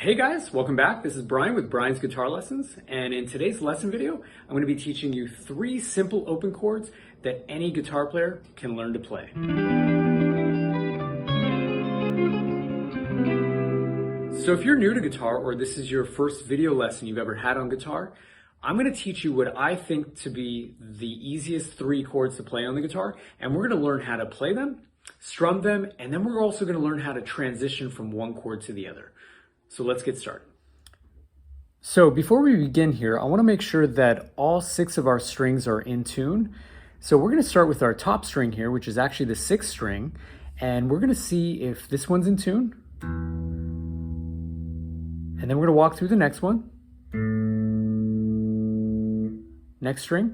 Hey guys, welcome back. This is Brian with Brian's Guitar Lessons, and in today's lesson video, I'm going to be teaching you 3 simple open chords that any guitar player can learn to play. So if you're new to guitar, or this is your first video lesson you've ever had on guitar, I'm going to teach you what I think to be the easiest 3 chords to play on the guitar, and we're going to learn how to play them, strum them, and then we're also going to learn how to transition from one chord to the other. So let's get started. So before we begin here, I want to make sure that all 6 of our strings are in tune. So we're going to start with our top string here, which is actually the 6th string, and we're going to see if this one's in tune. And then we're going to walk through the next one. Next string.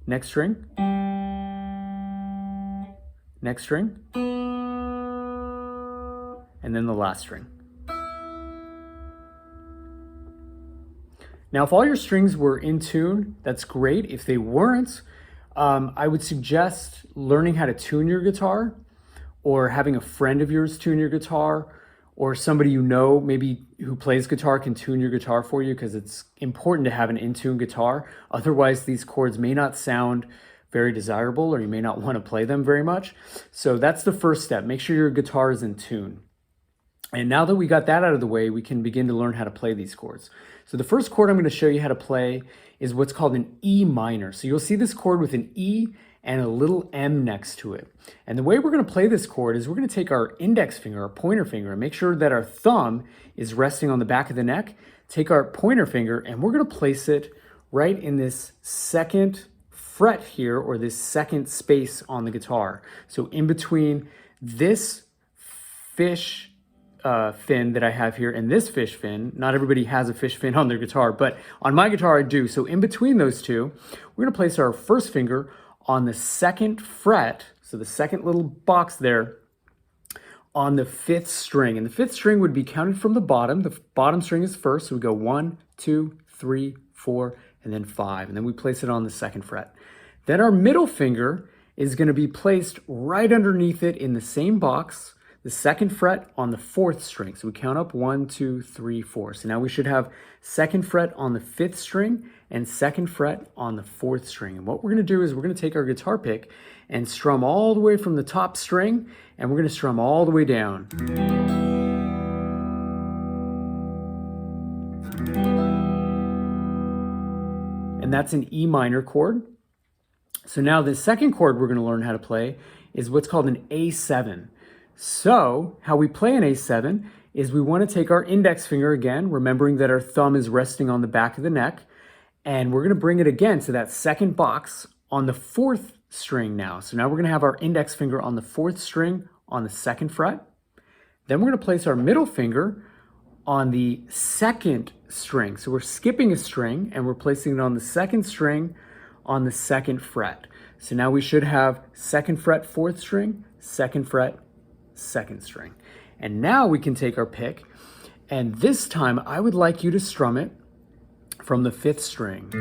Next string. Next string. And then the last string. Now, if all your strings were in tune, that's great. If they weren't, I would suggest learning how to tune your guitar, or having a friend of yours tune your guitar, or somebody you know maybe who plays guitar can tune your guitar for you, because it's important to have an in-tune guitar. Otherwise, these chords may not sound very desirable, or you may not want to play them very much. So that's the first step. Make sure your guitar is in tune. And now that we got that out of the way, we can begin to learn how to play these chords. So the first chord I'm going to show you how to play is what's called an E minor. So you'll see this chord with an E and a little M next to it. And the way we're going to play this chord is we're going to take our index finger, our pointer finger, and make sure that our thumb is resting on the back of the neck. Take our pointer finger and we're going to place it right in this second fret here, or this second space on the guitar. So in between this fish fin that I have here and this fish fin. Not everybody has a fish fin on their guitar, but on my guitar I do. So in between those two, we're going to place our first finger on the 2nd fret, so the second little box there, on the 5th string. And the 5th string would be counted from the bottom. The bottom string is first, so we go 1, 2, 3, 4, and then 5. And then we place it on the 2nd fret. Then our middle finger is going to be placed right underneath it in the same box, the 2nd fret on the 4th string. So we count up 1, 2, 3, 4. So now we should have 2nd fret on the 5th string and 2nd fret on the 4th string. And what we're going to do is we're going to take our guitar pick and strum all the way from the top string, and we're going to strum all the way down. And that's an E minor chord. So now the second chord we're going to learn how to play is what's called an A7. So how we play an A7 is we want to take our index finger again, remembering that our thumb is resting on the back of the neck, and we're going to bring it again to that second box on the 4th string now. So now we're going to have our index finger on the 4th string on the 2nd fret. Then we're going to place our middle finger on the 2nd string. So we're skipping a string and we're placing it on the 2nd string on the 2nd fret. So now we should have 2nd fret, 4th string, 2nd fret, 2nd string. And now we can take our pick, and this time I would like you to strum it from the 5th string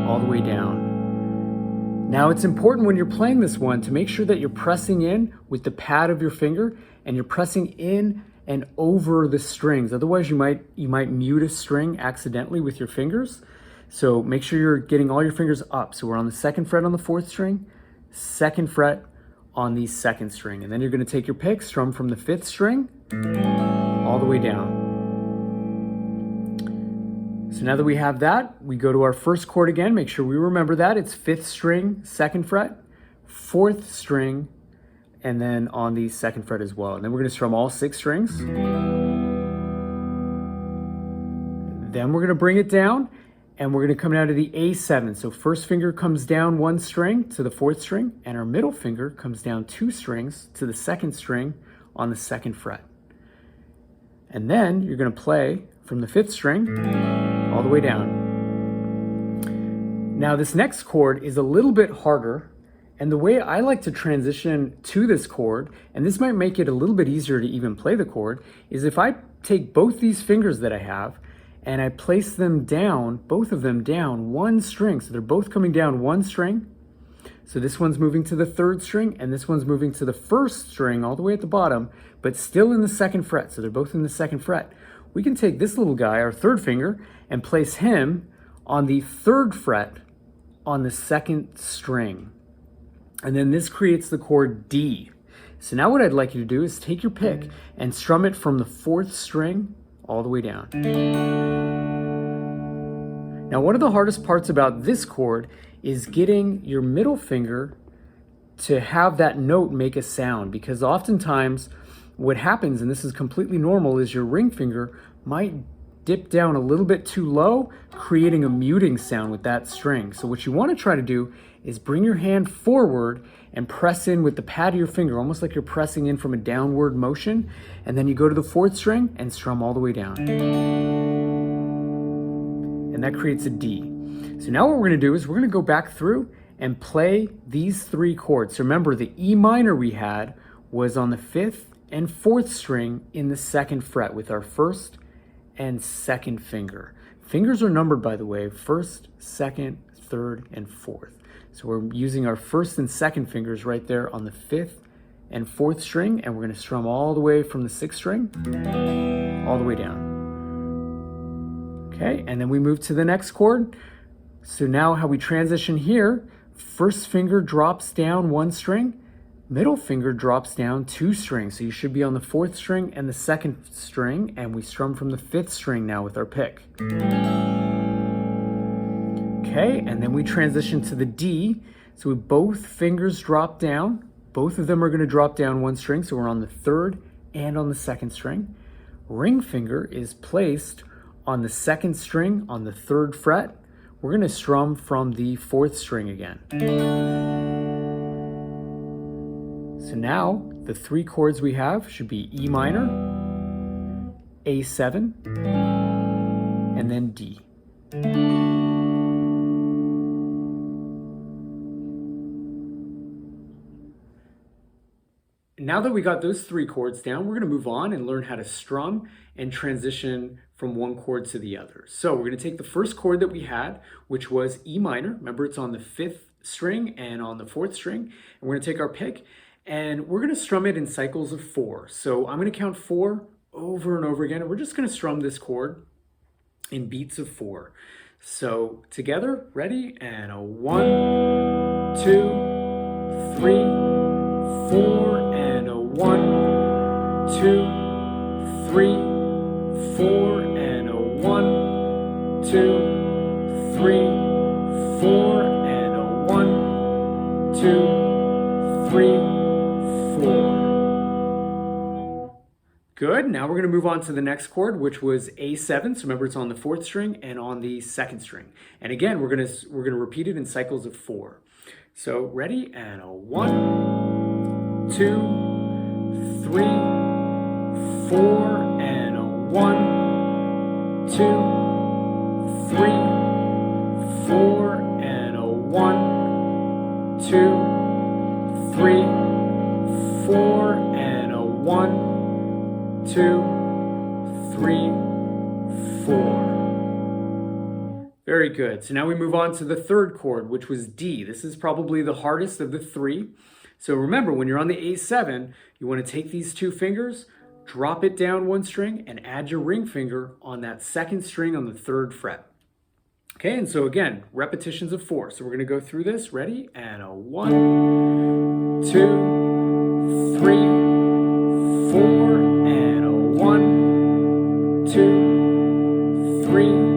all the way down. Now it's important when you're playing this one to make sure that you're pressing in with the pad of your finger, and you're pressing in and over the strings. Otherwise you might mute a string accidentally with your fingers. So make sure you're getting all your fingers up. So we're on the 2nd fret on the 4th string, 2nd fret on the 2nd string. And then you're going to take your pick, strum from the 5th string all the way down. So now that we have that, we go to our first chord again. Make sure we remember that. It's 5th string, 2nd fret, 4th string, and then on the 2nd fret as well. And then we're going to strum all 6 strings. Then we're going to bring it down, and we're going to come down to the A7. So first finger comes down 1 string to the 4th string, and our middle finger comes down 2 strings to the 2nd string on the 2nd fret. And then you're going to play from the 5th string all the way down. Now this next chord is a little bit harder, and the way I like to transition to this chord, and this might make it a little bit easier to even play the chord, is if I take both these fingers that I have and I place them down, both of them down 1 string. So they're both coming down 1 string. So this one's moving to the 3rd string and this one's moving to the 1st string all the way at the bottom, but still in the second fret. So they're both in the second fret. We can take this little guy, our third finger, and place him on the third fret on the second string. And then this creates the chord D. So now what I'd like you to do is take your pick and strum it from the fourth string all the way down. Now, one of the hardest parts about this chord is getting your middle finger to have that note make a sound, because oftentimes what happens, and this is completely normal, is your ring finger might dip down a little bit too low, creating a muting sound with that string. So what you want to try to do is bring your hand forward and press in with the pad of your finger, almost like you're pressing in from a downward motion, and then you go to the fourth string and strum all the way down. And that creates a D. So now what we're going to do is we're going to go back through and play these three chords. So remember, the E minor we had was on the fifth and fourth string in the second fret with our first and second finger. Fingers are numbered, by the way, first, second, third, and fourth. So we're using our first and second fingers right there on the fifth and fourth string, and we're going to strum all the way from the sixth string all the way down. Okay, and then we move to the next chord. So now how we transition here, first finger drops down one string, middle finger drops down two strings. So you should be on the fourth string and the second string, and we strum from the fifth string now with our pick. Okay, and then we transition to the D. So both fingers drop down. Both of them are going to drop down one string, so we're on the third and on the second string. Ring finger is placed on the second string on the third fret. We're going to strum from the fourth string again. So now the three chords we have should be E minor, A7, and then D. Now that we got those three chords down, we're going to move on and learn how to strum and transition from one chord to the other. So we're going to take the first chord that we had, which was E minor. Remember, it's on the fifth string and on the fourth string. And we're going to take our pick and we're going to strum it in cycles of 4. So I'm going to count 4 over and over again, and we're just going to strum this chord in beats of 4. So together, ready? And a 1, 2, 3, 4, and a 1, 2, 3, 4, and a 1, 2, 3, 4, and a 1, 2, 3, 4. Good. Now we're going to move on to the next chord, which was A7. So remember, it's on the fourth string and on the second string. And again, we're going to repeat it in cycles of 4. So ready? And a 1, 2, 3, 4, and a 1, 2, 3, 4, and a 1, 2, 3, 4, and a 1, 2, 3, 4. Very good. So now we move on to the third chord, which was D. This is probably the hardest of the three. So remember, when you're on the A7, you want to take these two fingers, drop it down one string, and add your ring finger on that second string on the third fret. Okay, and so again, repetitions of 4. So we're going to go through this. Ready? And a 1, 2, 3, 4, and a 1, 2, 3,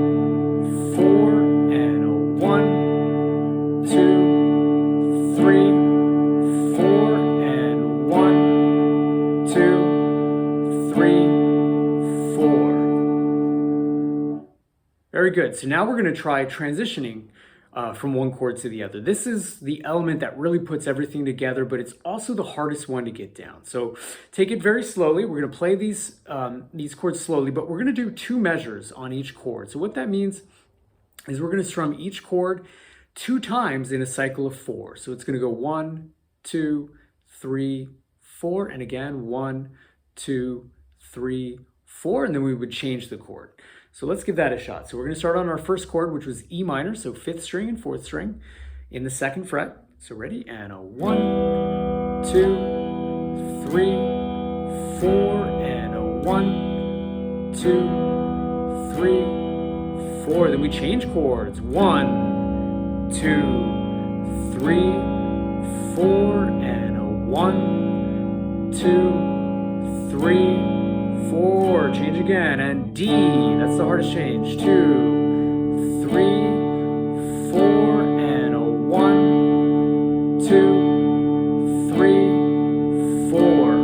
4, and a 1, 2, 3, 4, and 1, 2, 3, 4. Very good. So now we're going to try transitioning from one chord to the other. This is the element that really puts everything together, but it's also the hardest one to get down. So take it very slowly. We're going to play these chords slowly, but we're going to do 2 measures on each chord. So what that means is we're going to strum each chord 2 times in a cycle of 4. So it's going to go 1, 2, 3, 4, and again 1, 2, 3, 4, and then we would change the chord. So let's give that a shot. So we're going to start on our first chord, which was E minor, so 5th string and 4th string in the 2nd fret. So ready? And a 1, 2, 3, 4, and a 1, 2, 3, 4. Then we change chords. 1, 2, 3, 4, and a 1, 2, 3, 4. Change again, and D. That's the hardest change. 2, 3, 4, and a 1, 2, 3, 4.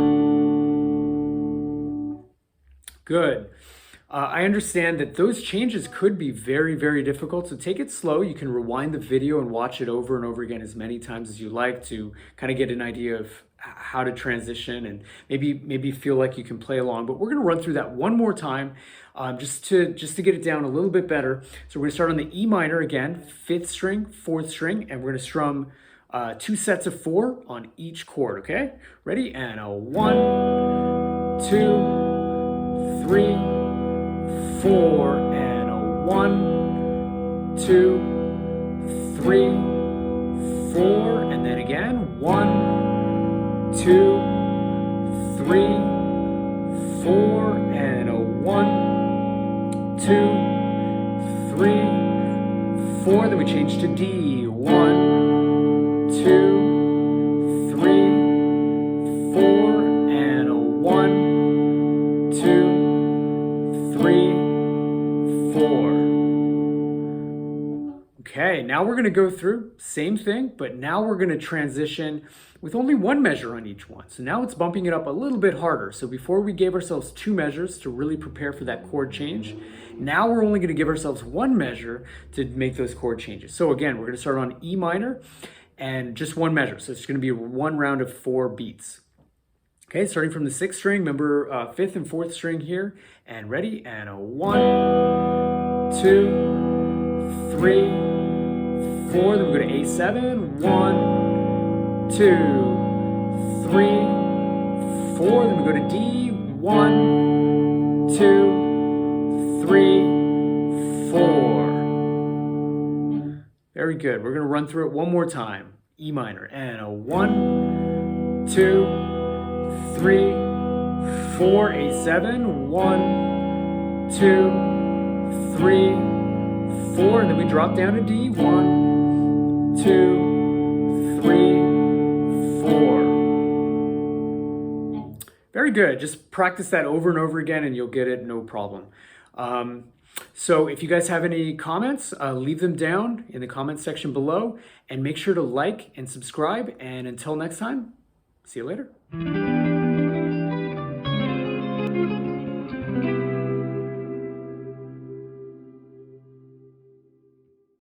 Good. I understand that those changes could be very, very difficult, so take it slow. You can rewind the video and watch it over and over again as many times as you like to kind of get an idea of how to transition and maybe feel like you can play along. But we're going to run through that one more time just to get it down a little bit better. So we're going to start on the E minor again, 5th string, 4th string, and we're going to strum 2 sets of 4 on each chord, okay? Ready? And a 1, 2, 3, 4, and a 1, 2, 3, 4, and then again 1, 2, 3, 4, and a 1, 2, 3, 4. Then we change to D. 1, 2, 3, 4, and a 1, 2, 3, 4. Okay, now we're going to go through, same thing, but now we're going to transition with only one measure on each one. So now it's bumping it up a little bit harder. So before we gave ourselves 2 measures to really prepare for that chord change, now we're only going to give ourselves 1 measure to make those chord changes. So again, we're going to start on E minor and just 1 measure. So it's going to be 1 round of 4 beats. Okay, starting from the 6th string, remember 5th and 4th string here, and ready, and a 1, 2, 3, 4, then we go to A7, 1, 2, 3, 4, then we go to D, 1, 2, 3, 4. Very good, we're going to run through it one more time. E minor, and a 1, 2, 3, 4, A7, 1, 2, 3, 4, and then we drop down to D, 1, 2, 3, 4. Very good. Just practice that over and over again and you'll get it, no problem. So if you guys have any comments, leave them down in the comment section below and make sure to like and subscribe. And until next time, see you later.